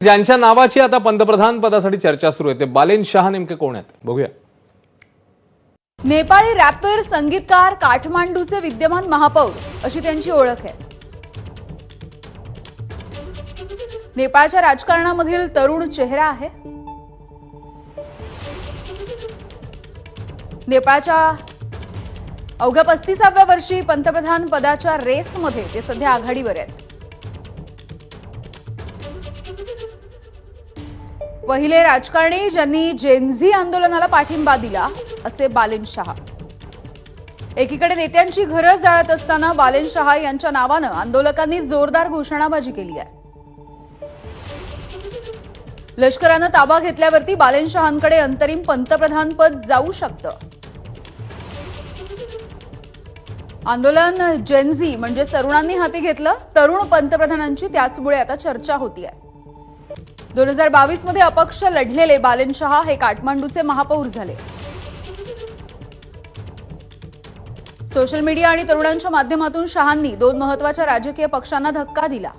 ज्यांच्या नावाची आता पंतप्रधान पदासाठी चर्चा सुरू आहे ते बालेन शाह नेमके कोण आहेत बघूया। नेपाळी रॅपर, संगीतकार, काठमांडूचे विद्यमान महापौर अशी त्यांची ओळख आहे। नेपाळच्या राजकारणामधील तरुण चेहरा आहे। नेपाळच्या अवघ्या 35व्या वर्षी पंतप्रधान पदाच्या रेसमध्ये ते सध्या आघाडीवर आहेत। पहिले राजकारणी ज्यांनी जेनझी आंदोलनाला पाठिंबा दिला असे बालेन शाह। एकीकडे नेत्यांची घरं जाळत असताना बालेन शाह यांच्या नावानं आंदोलकांनी जोरदार घोषणाबाजी केली आहे। लष्करानं ताबा घेतल्यावरती बालेन शहांकडे अंतरिम पंतप्रधान पद जाऊ शकतं। आंदोलन जेनझी म्हणजे तरुणांनी हाती घेतलं। तरुण पंतप्रधानांची त्याचमुळे आता चर्चा होतीये। 2022 मध्ये अपक्ष लढलेले बालेन शाह हे काठमांडूचे महापौर झाले। सोशल मीडिया आणि तरुणांच्या माध्यमातून शहांनी 2 महत्त्वाच्या राजकीय पक्षांना धक्का दिला।